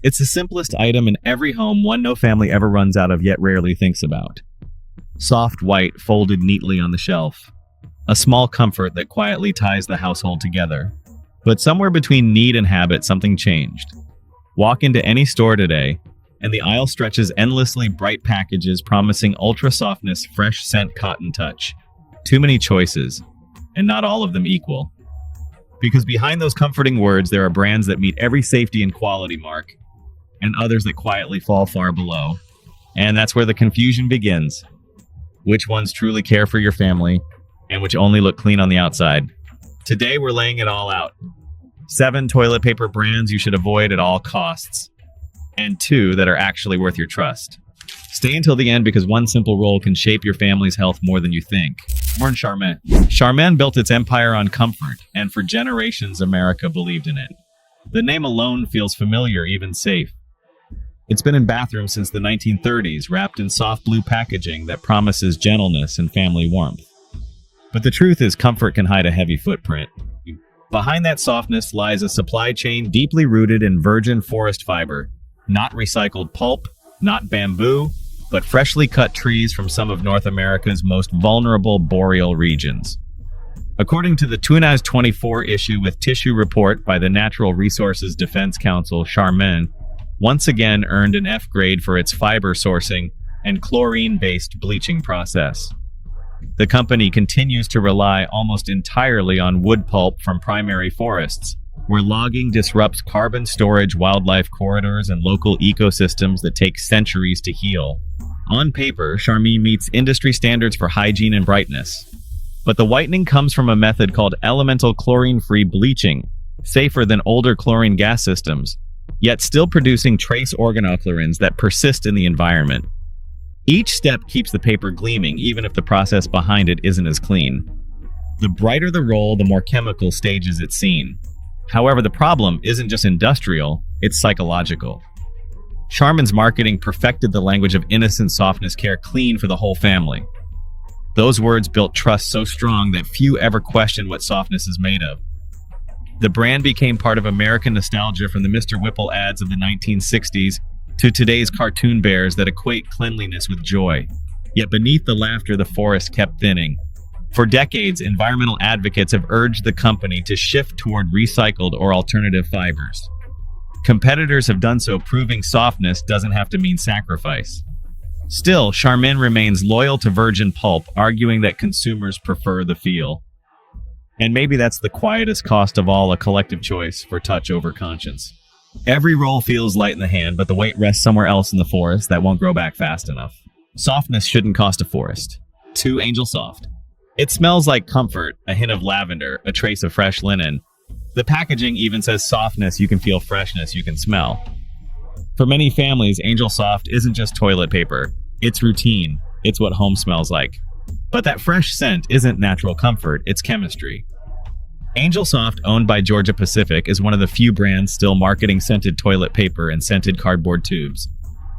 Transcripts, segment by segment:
It's the simplest item in every home one no family ever runs out of yet rarely thinks about. Soft white folded neatly on the shelf. A small comfort that quietly ties the household together. But somewhere between need and habit, something changed. Walk into any store today, and the aisle stretches endlessly bright packages promising ultra softness, fresh scent cotton touch. Too many choices, and not all of them equal. Because behind those comforting words, there are brands that meet every safety and quality mark, and others that quietly fall far below. And that's where the confusion begins. Which ones truly care for your family, and which only look clean on the outside? Today, we're laying it all out. 7 toilet paper brands you should avoid at all costs, and 2 that are actually worth your trust. Stay until the end because one simple roll can shape your family's health more than you think. Born Charmin. Charmin built its empire on comfort, and for generations, America believed in it. The name alone feels familiar, even safe. It's been in bathrooms since the 1930s, wrapped in soft blue packaging that promises gentleness and family warmth. But the truth is, comfort can hide a heavy footprint. Behind that softness lies a supply chain deeply rooted in virgin forest fiber. Not recycled pulp, not bamboo, but freshly cut trees from some of North America's most vulnerable boreal regions. According to the 2024 issue with Tissue report by the Natural Resources Defense Council, Charmin once again earned an F grade for its fiber sourcing and chlorine-based bleaching process. The company continues to rely almost entirely on wood pulp from primary forests, where logging disrupts carbon storage, wildlife corridors, and local ecosystems that take centuries to heal. On paper, Charmin meets industry standards for hygiene and brightness. But the whitening comes from a method called elemental chlorine-free bleaching, safer than older chlorine gas systems, yet still producing trace organochlorin that persist in the environment. Each step keeps the paper gleaming, even if the process behind it isn't as clean. The brighter the roll, the more chemical stages it's seen. However, the problem isn't just industrial, it's psychological. Charmin's marketing perfected the language of innocent softness care, clean for the whole family. Those words built trust so strong that few ever questioned what softness is made of. The brand became part of American nostalgia, from the Mr. Whipple ads of the 1960s to today's cartoon bears that equate cleanliness with joy. Yet beneath the laughter, the forest kept thinning. For decades, environmental advocates have urged the company to shift toward recycled or alternative fibers. Competitors have done so, proving softness doesn't have to mean sacrifice. Still, Charmin remains loyal to virgin pulp, arguing that consumers prefer the feel. And maybe that's the quietest cost of all, a collective choice for touch over conscience. Every roll feels light in the hand, but the weight rests somewhere else in the forest that won't grow back fast enough. Softness shouldn't cost a forest. 2 Angel Soft. It smells like comfort, a hint of lavender, a trace of fresh linen. The packaging even says softness, you can feel freshness, you can smell. For many families, Angel Soft isn't just toilet paper. It's routine. It's what home smells like. But that fresh scent isn't natural comfort, it's chemistry. Angel Soft, owned by Georgia Pacific, is one of the few brands still marketing scented toilet paper and scented cardboard tubes.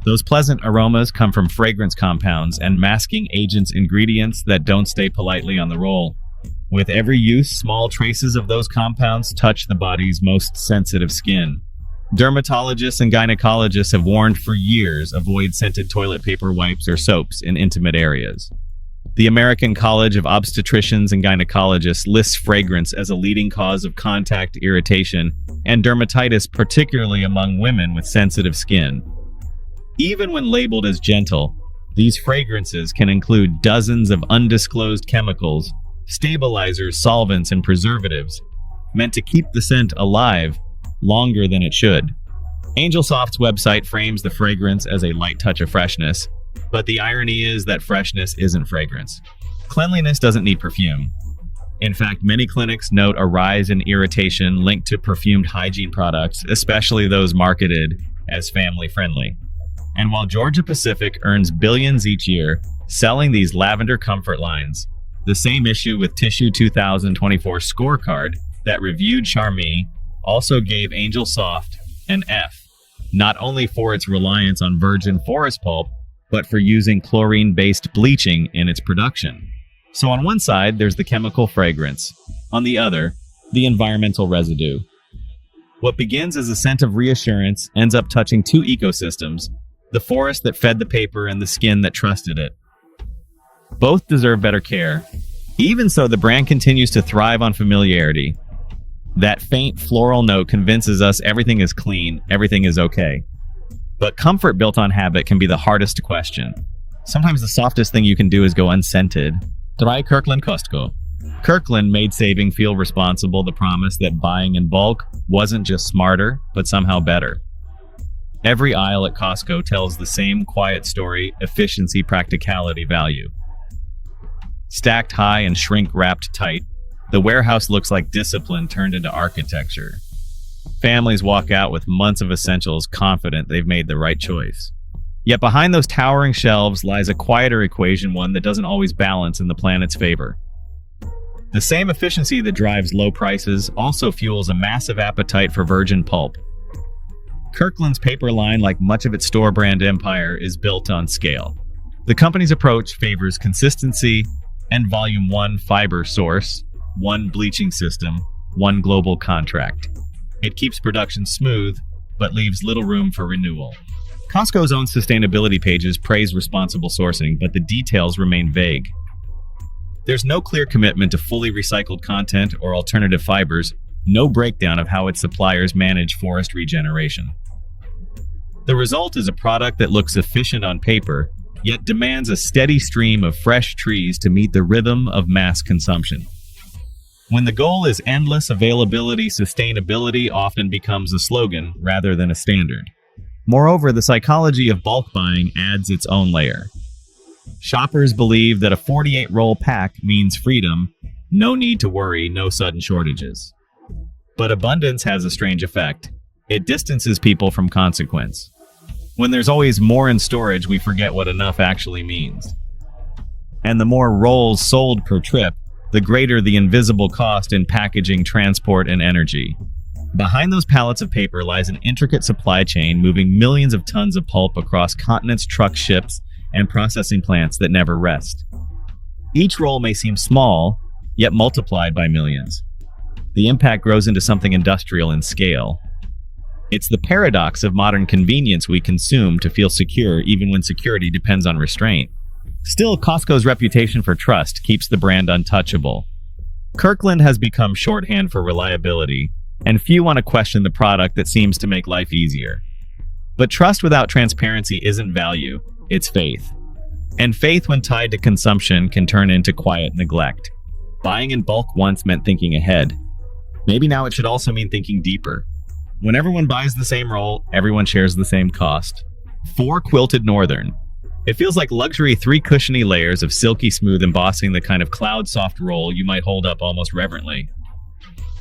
Those pleasant aromas come from fragrance compounds and masking agents, ingredients that don't stay politely on the roll. With every use, small traces of those compounds touch the body's most sensitive skin. Dermatologists and gynecologists have warned for years, avoid scented toilet paper, wipes, or soaps in intimate areas. The American College of Obstetricians and Gynecologists lists fragrance as a leading cause of contact irritation and dermatitis, particularly among women with sensitive skin. Even when labeled as gentle, these fragrances can include dozens of undisclosed chemicals, stabilizers, solvents, and preservatives, meant to keep the scent alive longer than it should. Angel Soft's website frames the fragrance as a light touch of freshness, but the irony is that freshness isn't fragrance. Cleanliness doesn't need perfume. In fact, many clinics note a rise in irritation linked to perfumed hygiene products, especially those marketed as family-friendly. And while Georgia Pacific earns billions each year selling these lavender comfort lines, the same issue with Tissue 2024 scorecard that reviewed Charmin also gave Angel Soft an F, not only for its reliance on virgin forest pulp, but for using chlorine-based bleaching in its production. So on one side, there's the chemical fragrance. On the other, the environmental residue. What begins as a scent of reassurance ends up touching two ecosystems, the forest that fed the paper and the skin that trusted it. Both deserve better care. Even so, the brand continues to thrive on familiarity. That faint floral note convinces us everything is clean, everything is okay. But comfort built on habit can be the hardest to question. Sometimes the softest thing you can do is go unscented. Try Kirkland Costco. Kirkland made saving feel responsible, the promise that buying in bulk wasn't just smarter, but somehow better. Every aisle at Costco tells the same quiet story: efficiency, practicality, value. Stacked high and shrink-wrapped tight, the warehouse looks like discipline turned into architecture. Families walk out with months of essentials, confident they've made the right choice. Yet behind those towering shelves lies a quieter equation, one that doesn't always balance in the planet's favor. The same efficiency that drives low prices also fuels a massive appetite for virgin pulp. Kirkland's paper line, like much of its store brand empire, is built on scale. The company's approach favors consistency and volume: one fiber source, one bleaching system, one global contract. It keeps production smooth, but leaves little room for renewal. Costco's own sustainability pages praise responsible sourcing, but the details remain vague. There's no clear commitment to fully recycled content or alternative fibers, no breakdown of how its suppliers manage forest regeneration. The result is a product that looks efficient on paper, yet demands a steady stream of fresh trees to meet the rhythm of mass consumption. When the goal is endless availability, sustainability often becomes a slogan rather than a standard. Moreover, the psychology of bulk buying adds its own layer. Shoppers believe that a 48-roll pack means freedom, no need to worry, no sudden shortages. But abundance has a strange effect. It distances people from consequence. When there's always more in storage, we forget what enough actually means. And the more rolls sold per trip, the greater the invisible cost in packaging, transport, and energy. Behind those pallets of paper lies an intricate supply chain moving millions of tons of pulp across continents, trucks, ships, and processing plants that never rest. Each roll may seem small, yet multiplied by millions. The impact grows into something industrial in scale. It's the paradox of modern convenience: we consume to feel secure even when security depends on restraint. Still, Costco's reputation for trust keeps the brand untouchable. Kirkland has become shorthand for reliability, and few want to question the product that seems to make life easier. But trust without transparency isn't value, it's faith. And faith, when tied to consumption, can turn into quiet neglect. Buying in bulk once meant thinking ahead. Maybe now it should also mean thinking deeper. When everyone buys the same roll, everyone shares the same cost. 4 Quilted Northern. It feels like luxury 3 cushiony layers of silky smooth embossing, the kind of cloud-soft roll you might hold up almost reverently.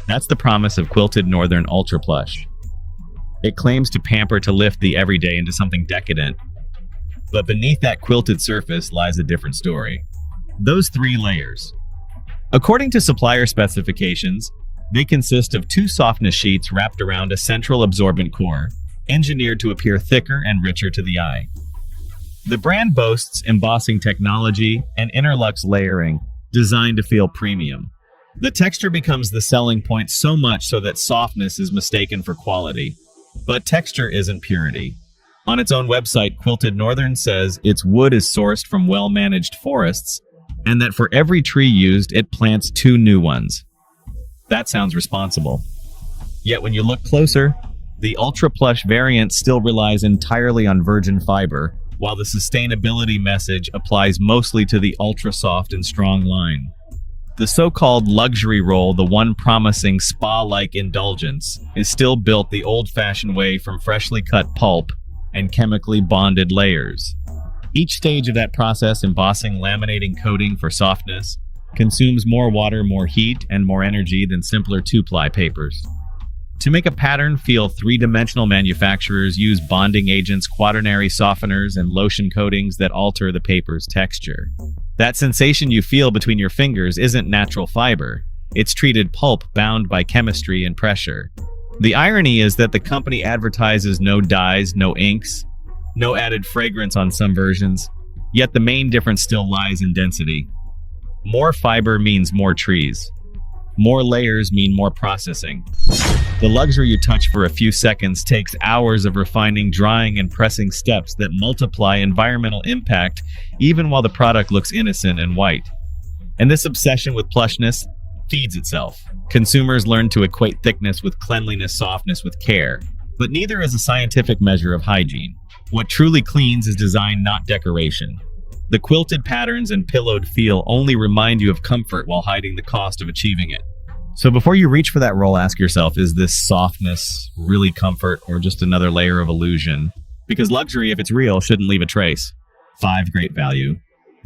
That's the promise of Quilted Northern Ultra Plush. It claims to pamper, to lift the everyday into something decadent. But beneath that quilted surface lies a different story. Those 3 layers. According to supplier specifications, they consist of 2 softness sheets wrapped around a central absorbent core, engineered to appear thicker and richer to the eye. The brand boasts embossing technology and interlux layering, designed to feel premium. The texture becomes the selling point, so much so that softness is mistaken for quality. But texture isn't purity. On its own website, Quilted Northern says its wood is sourced from well-managed forests, and that for every tree used, it plants 2 new ones. That sounds responsible. Yet when you look closer, the Ultra Plush variant still relies entirely on virgin fiber, while the sustainability message applies mostly to the ultra soft and strong line. The so-called luxury roll, the one promising spa-like indulgence, is still built the old-fashioned way, from freshly cut pulp and chemically bonded layers. Each stage of that process, embossing, laminating, coating for softness, consumes more water, more heat, and more energy than simpler 2-ply papers. To make a pattern feel 3-dimensional, manufacturers use bonding agents, quaternary softeners, and lotion coatings that alter the paper's texture. That sensation you feel between your fingers isn't natural fiber. It's treated pulp bound by chemistry and pressure. The irony is that the company advertises no dyes, no inks, no added fragrance on some versions, yet the main difference still lies in density. More fiber means more trees. More layers mean more processing. The luxury you touch for a few seconds takes hours of refining, drying, and pressing steps that multiply environmental impact even while the product looks innocent and white. And this obsession with plushness feeds itself. Consumers learn to equate thickness with cleanliness, softness with care. But neither is a scientific measure of hygiene. What truly cleans is design, not decoration. The quilted patterns and pillowed feel only remind you of comfort while hiding the cost of achieving it. So before you reach for that roll, ask yourself, is this softness really comfort or just another layer of illusion? Because luxury, if it's real, shouldn't leave a trace. 5, great value.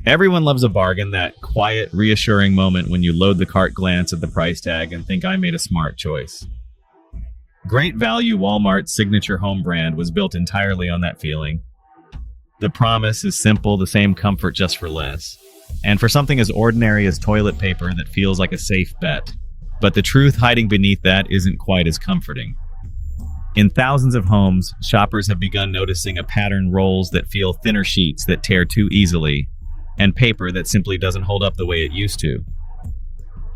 Everyone loves a bargain, that quiet, reassuring moment when you load the cart, glance at the price tag, and think I made a smart choice. Great Value, Walmart's signature home brand, was built entirely on that feeling. The promise is simple, the same comfort just for less. And for something as ordinary as toilet paper that feels like a safe bet. But the truth hiding beneath that isn't quite as comforting. In thousands of homes, shoppers have begun noticing a pattern: rolls that feel thinner, sheets that tear too easily, and paper that simply doesn't hold up the way it used to.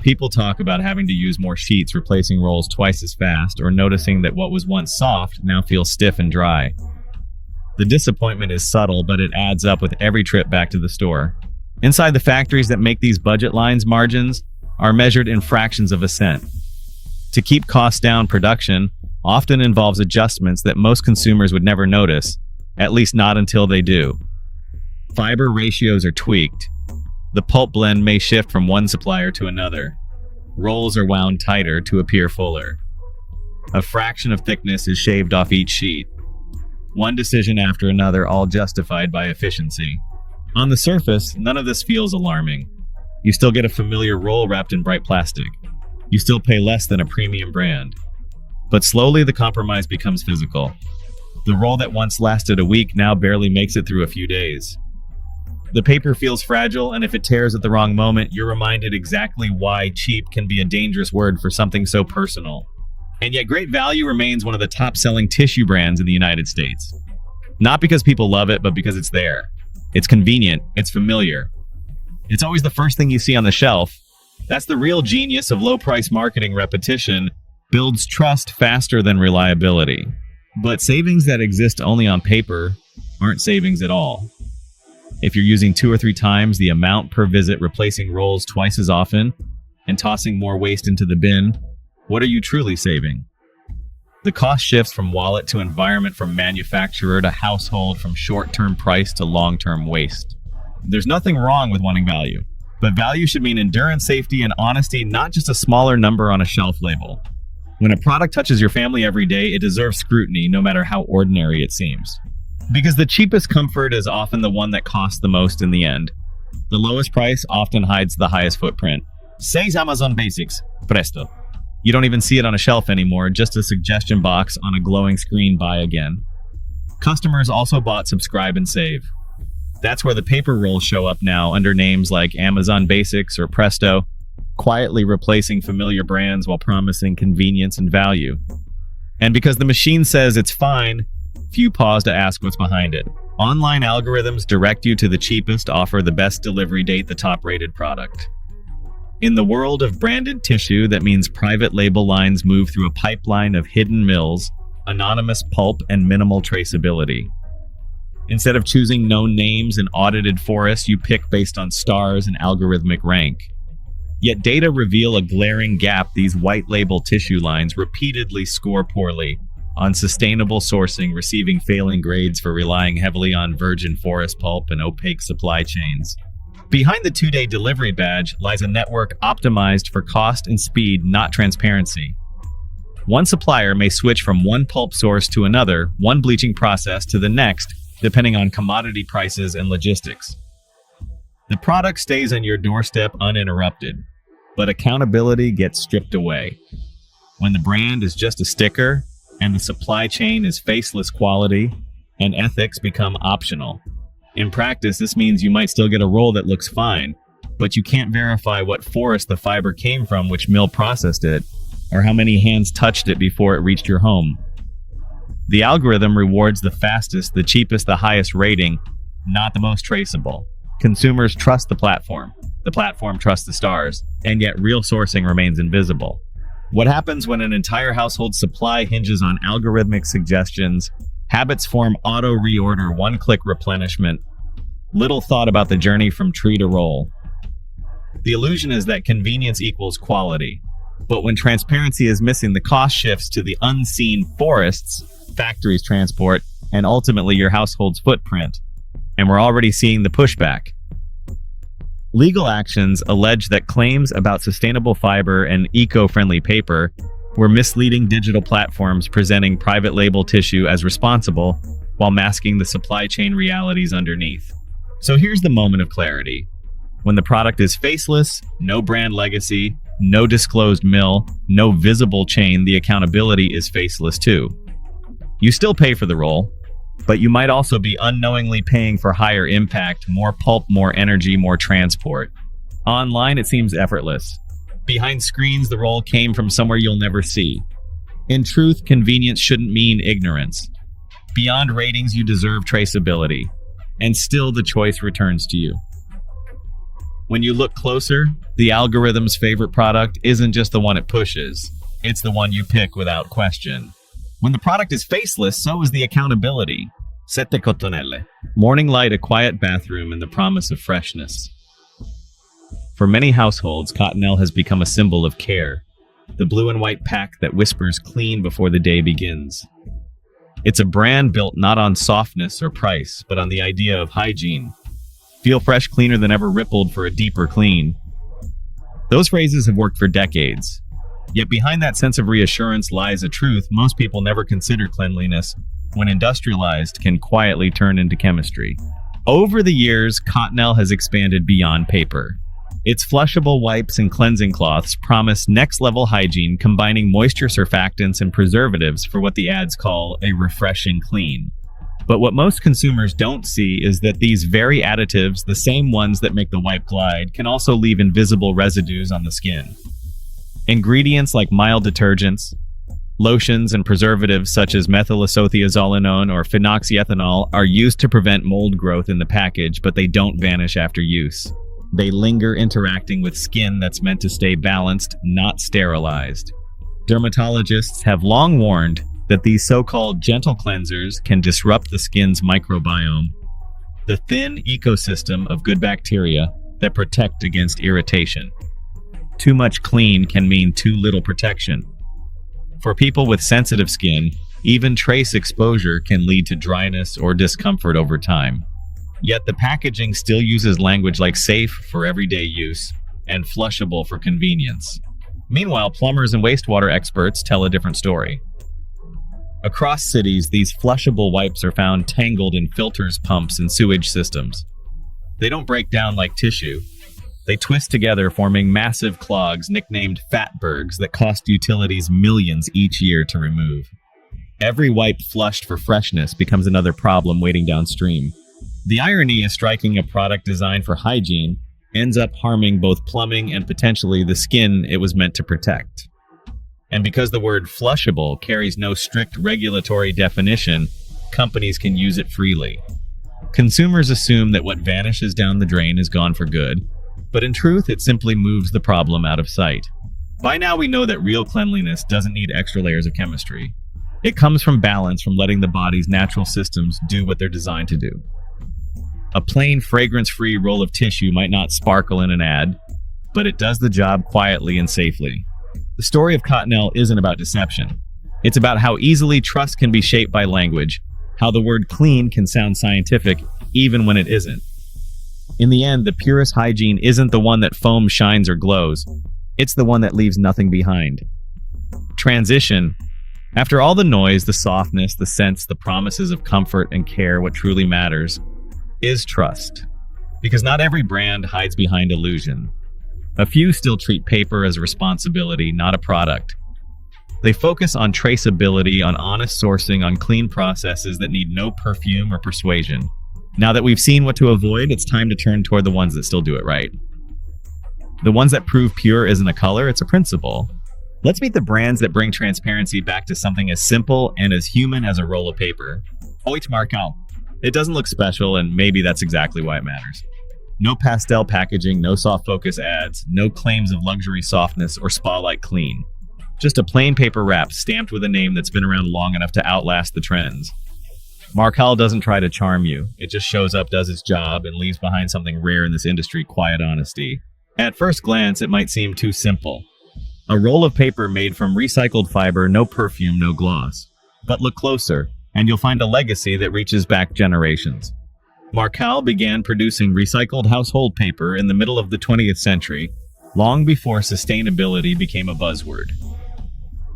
People talk about having to use more sheets, replacing rolls twice as fast, or noticing that what was once soft now feels stiff and dry. The disappointment is subtle, but it adds up with every trip back to the store. Inside the factories that make these budget lines, margins are measured in fractions of a cent. To keep costs down, production often involves adjustments that most consumers would never notice, at least not until they do. Fiber ratios are tweaked. The pulp blend may shift from one supplier to another. Rolls are wound tighter to appear fuller. A fraction of thickness is shaved off each sheet. One decision after another, all justified by efficiency. On the surface, none of this feels alarming. You still get a familiar roll wrapped in bright plastic. You still pay less than a premium brand. But slowly the compromise becomes physical. The roll that once lasted a week now barely makes it through a few days. The paper feels fragile, and if it tears at the wrong moment, you're reminded exactly why cheap can be a dangerous word for something so personal. And yet Great Value remains one of the top-selling tissue brands in the United States. Not because people love it, but because it's there. It's convenient, it's familiar. It's always the first thing you see on the shelf. That's the real genius of low-price marketing. Repetition builds trust faster than reliability. But savings that exist only on paper aren't savings at all. If you're using 2 or 3 times the amount per visit, replacing rolls twice as often, and tossing more waste into the bin, what are you truly saving? The cost shifts from wallet to environment, from manufacturer to household, from short-term price to long-term waste. There's nothing wrong with wanting value, but value should mean endurance, safety, and honesty, not just a smaller number on a shelf label. When a product touches your family every day, it deserves scrutiny, no matter how ordinary it seems. Because the cheapest comfort is often the one that costs the most in the end. The lowest price often hides the highest footprint. 6 Amazon Basics, presto. You don't even see it on a shelf anymore, just a suggestion box on a glowing screen. Buy again. Customers also bought Subscribe and Save. That's where the paper rolls show up now, under names like Amazon Basics or Presto, quietly replacing familiar brands while promising convenience and value. And because the machine says it's fine, few pause to ask what's behind it. Online algorithms direct you to the cheapest, offer the best delivery date, the top-rated product. In the world of branded tissue, that means private label lines move through a pipeline of hidden mills, anonymous pulp, and minimal traceability. Instead of choosing known names and audited forests, you pick based on stars and algorithmic rank. Yet data reveal a glaring gap. These white label tissue lines repeatedly score poorly on sustainable sourcing, receiving failing grades for relying heavily on virgin forest pulp and opaque supply chains. Behind the 2-day delivery badge lies a network optimized for cost and speed, not transparency. One supplier may switch from one pulp source to another, one bleaching process to the next, depending on commodity prices and logistics. The product stays on your doorstep uninterrupted, but accountability gets stripped away. When the brand is just a sticker, and the supply chain is faceless quality, and ethics become optional. In practice, this means you might still get a roll that looks fine, but you can't verify what forest the fiber came from, which mill processed it, or how many hands touched it before it reached your home. The algorithm rewards the fastest, the cheapest, the highest rating, not the most traceable. Consumers trust the platform, The platform trusts the stars, and yet real sourcing remains invisible. What happens when an entire household's supply hinges on algorithmic suggestions, habits form auto-reorder, one-click replenishment, little thought about the journey from tree to roll. The illusion is that convenience equals quality, but when transparency is missing, the cost shifts to the unseen forests, factories, transport, and ultimately your household's footprint. And we're already seeing the pushback. Legal actions allege that claims about sustainable fiber and eco-friendly paper were misleading digital platforms presenting private label tissue as responsible while masking the supply chain realities underneath. So here's the moment of clarity. When the product is faceless, no brand legacy, no disclosed mill, no visible chain, the accountability is faceless too. You still pay for the roll, but you might also be unknowingly paying for higher impact, more pulp, more energy, more transport. Online, it seems effortless. Behind screens, the roll came from somewhere you'll never see. In truth, convenience shouldn't mean ignorance. Beyond ratings, you deserve traceability. And still, the choice returns to you. When you look closer, the algorithm's favorite product isn't just the one it pushes. It's the one you pick without question. When the product is faceless, so is the accountability. Sette Cottonelle. Morning light, a quiet bathroom, and the promise of freshness. For many households, Cottonelle has become a symbol of care. The blue and white pack that whispers clean before the day begins. It's a brand built not on softness or price, but on the idea of hygiene. Feel fresh, cleaner than ever, rippled for a deeper clean. Those phrases have worked for decades. Yet behind that sense of reassurance lies a truth most people never consider: cleanliness, when industrialized, can quietly turn into chemistry. Over the years, Cottonelle has expanded beyond paper. Its flushable wipes and cleansing cloths promise next-level hygiene, combining moisture surfactants and preservatives for what the ads call a refreshing clean. But what most consumers don't see is that these very additives, the same ones that make the wipe glide, can also leave invisible residues on the skin. Ingredients like mild detergents, lotions, and preservatives such as methylisothiazolinone or phenoxyethanol are used to prevent mold growth in the package, but they don't vanish after use. They linger, interacting with skin that's meant to stay balanced, not sterilized. Dermatologists have long warned that these so-called gentle cleansers can disrupt the skin's microbiome, the thin ecosystem of good bacteria that protect against irritation. Too much clean can mean too little protection. For people with sensitive skin, even trace exposure can lead to dryness or discomfort over time. Yet the packaging still uses language like safe for everyday use and flushable for convenience. Meanwhile, plumbers and wastewater experts tell a different story. Across cities, these flushable wipes are found tangled in filters, pumps, and sewage systems. They don't break down like tissue. They twist together, forming massive clogs nicknamed fatbergs that cost utilities millions each year to remove. Every wipe flushed for freshness becomes another problem waiting downstream. The irony is striking: a product designed for hygiene ends up harming both plumbing and potentially the skin it was meant to protect. And because the word flushable carries no strict regulatory definition, companies can use it freely. Consumers assume that what vanishes down the drain is gone for good, but in truth, it simply moves the problem out of sight. By now, we know that real cleanliness doesn't need extra layers of chemistry. It comes from balance, from letting the body's natural systems do what they're designed to do. A plain, fragrance-free roll of tissue might not sparkle in an ad, but it does the job quietly and safely. The story of Cottonelle isn't about deception. It's about how easily trust can be shaped by language, how the word clean can sound scientific even when it isn't. In the end, the purest hygiene isn't the one that foams, shines, or glows. It's the one that leaves nothing behind. Transition. After all the noise, the softness, the scents, the promises of comfort and care, what truly matters is trust. Because not every brand hides behind illusion. A few still treat paper as a responsibility, not a product. They focus on traceability, on honest sourcing, on clean processes that need no perfume or persuasion. Now that we've seen what to avoid, it's time to turn toward the ones that still do it right. The ones that prove pure isn't a color, it's a principle. Let's meet the brands that bring transparency back to something as simple and as human as a roll of paper. Oit Marcal. It doesn't look special, and maybe that's exactly why it matters. No pastel packaging, no soft focus ads, no claims of luxury softness or spa-like clean. Just a plain paper wrap stamped with a name that's been around long enough to outlast the trends. Markel doesn't try to charm you. It just shows up, does its job, and leaves behind something rare in this industry: quiet honesty. At first glance, it might seem too simple. A roll of paper made from recycled fiber, no perfume, no gloss. But look closer, and you'll find a legacy that reaches back generations. Markel began producing recycled household paper in the middle of the 20th century, long before sustainability became a buzzword.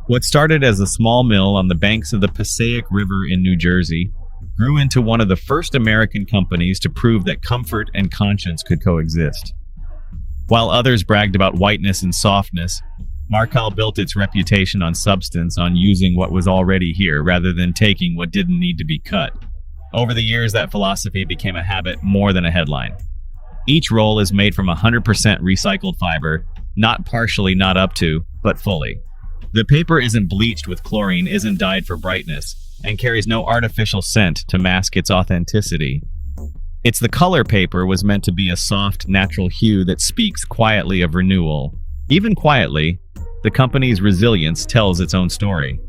What started as a small mill on the banks of the Passaic River in New Jersey grew into one of the first American companies to prove that comfort and conscience could coexist. While others bragged about whiteness and softness, Markel built its reputation on substance, on using what was already here rather than taking what didn't need to be cut. Over the years, that philosophy became a habit more than a headline. Each roll is made from 100% recycled fiber, not partially, not up to, but fully. The paper isn't bleached with chlorine, isn't dyed for brightness, and carries no artificial scent to mask its authenticity. Its the color paper was meant to be a soft, natural hue that speaks quietly of renewal. Even quietly, the company's resilience tells its own story.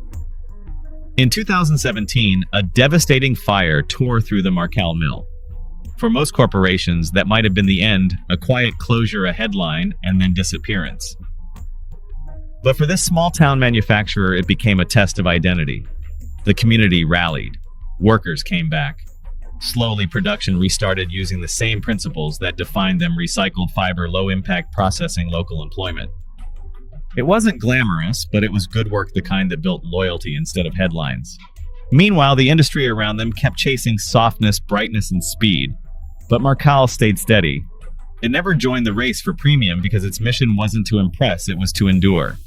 In 2017, a devastating fire tore through the Markel mill. For most corporations, that might have been the end, a quiet closure, a headline, and then disappearance. But for this small-town manufacturer, it became a test of identity. The community rallied. Workers came back. Slowly, production restarted using the same principles that defined them: recycled fiber, low-impact processing, local employment. It wasn't glamorous, but it was good work, the kind that built loyalty instead of headlines. Meanwhile, the industry around them kept chasing softness, brightness, and speed. But Markel stayed steady. It never joined the race for premium because its mission wasn't to impress, it was to endure.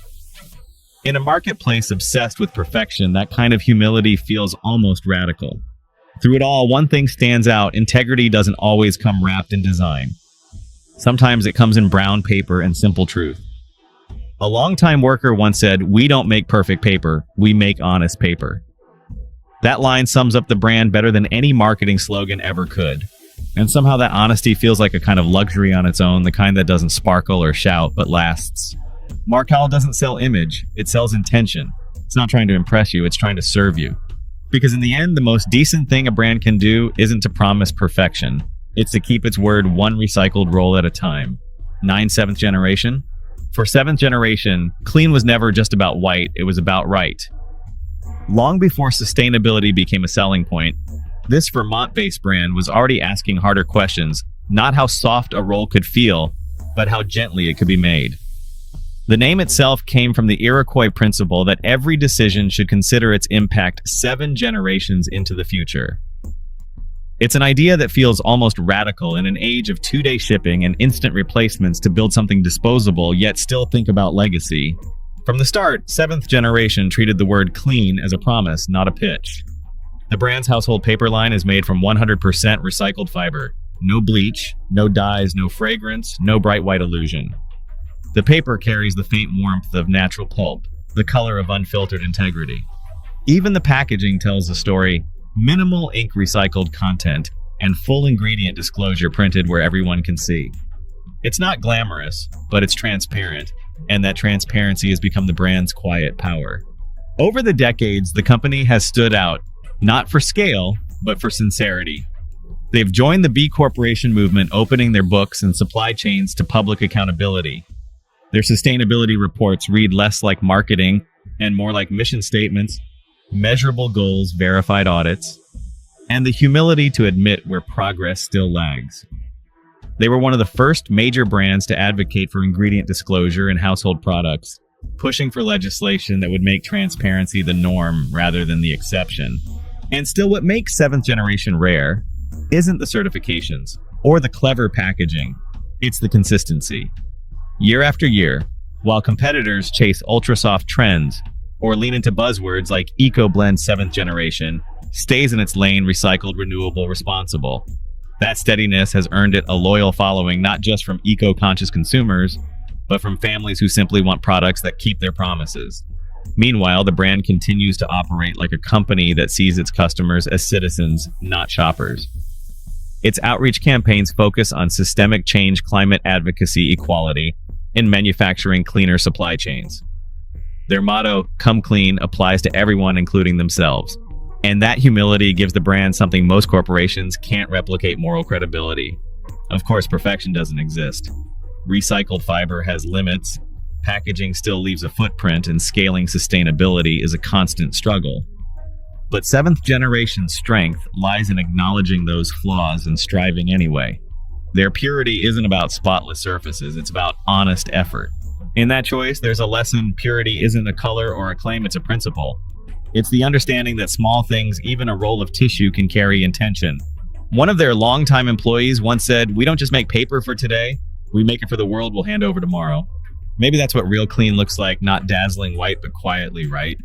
In a marketplace obsessed with perfection, that kind of humility feels almost radical. Through it all, one thing stands out: integrity doesn't always come wrapped in design. Sometimes it comes in brown paper and simple truth. A longtime worker once said, "We don't make perfect paper, we make honest paper." That line sums up the brand better than any marketing slogan ever could. And somehow that honesty feels like a kind of luxury on its own, the kind that doesn't sparkle or shout, but lasts. Markel doesn't sell image, it sells intention. It's not trying to impress you, it's trying to serve you. Because in the end, the most decent thing a brand can do isn't to promise perfection. It's to keep its word, one recycled roll at a time. 7th generation? For 7th generation, clean was never just about white, it was about right. Long before sustainability became a selling point, this Vermont-based brand was already asking harder questions, not how soft a roll could feel, but how gently it could be made. The name itself came from the Iroquois principle that every decision should consider its impact 7 generations into the future. It's an idea that feels almost radical in an age of 2-day shipping and instant replacements to build something disposable, yet still think about legacy. From the start, 7th generation treated the word clean as a promise, not a pitch. The brand's household paper line is made from 100% recycled fiber. No bleach, no dyes, no fragrance, no bright white illusion. The paper carries the faint warmth of natural pulp, the color of unfiltered integrity. Even the packaging tells the story: minimal ink recycled content, and full ingredient disclosure printed where everyone can see. It's not glamorous, but it's transparent, and that transparency has become the brand's quiet power. Over the decades, the company has stood out, not for scale, but for sincerity. They've joined the B Corporation movement, opening their books and supply chains to public accountability. Their sustainability reports read less like marketing and more like mission statements, measurable goals, verified audits, and the humility to admit where progress still lags. They were one of the first major brands to advocate for ingredient disclosure in household products, pushing for legislation that would make transparency the norm rather than the exception. And still, what makes 7th generation rare isn't the certifications or the clever packaging, it's the consistency. Year after year, while competitors chase ultra-soft trends or lean into buzzwords like EcoBlend 7th generation, stays in its lane: recycled, renewable, responsible. That steadiness has earned it a loyal following, not just from eco-conscious consumers, but from families who simply want products that keep their promises. Meanwhile, the brand continues to operate like a company that sees its customers as citizens, not shoppers. Its outreach campaigns focus on systemic change, climate advocacy, equality, and manufacturing cleaner supply chains. Their motto, "Come Clean," applies to everyone, including themselves. And that humility gives the brand something most corporations can't replicate: moral credibility. Of course, perfection doesn't exist. Recycled fiber has limits, packaging still leaves a footprint, and scaling sustainability is a constant struggle. But seventh generation strength lies in acknowledging those flaws and striving anyway. Their purity isn't about spotless surfaces, it's about honest effort. In that choice, there's a lesson: purity isn't a color or a claim, it's a principle. It's the understanding that small things, even a roll of tissue, can carry intention. One of their longtime employees once said, "We don't just make paper for today, we make it for the world we'll hand over tomorrow." Maybe that's what real clean looks like, not dazzling white, but quietly right.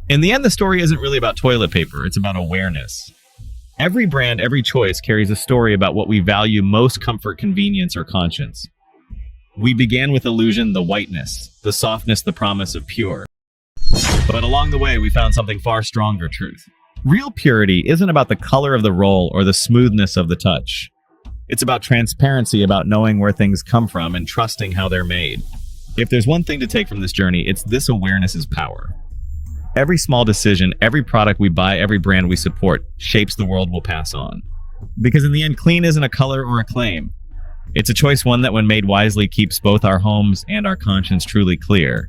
In the end, the story isn't really about toilet paper, it's about awareness. Every brand, every choice carries a story about what we value most: comfort, convenience, or conscience. We began with illusion, the whiteness, the softness, the promise of pure. But along the way, we found something far stronger: truth. Real purity isn't about the color of the roll or the smoothness of the touch. It's about transparency, about knowing where things come from and trusting how they're made. If there's one thing to take from this journey, it's this: awareness is power. Every small decision, every product we buy, every brand we support shapes the world we'll pass on. Because in the end, clean isn't a color or a claim. It's a choice, one that when made wisely keeps both our homes and our conscience truly clear.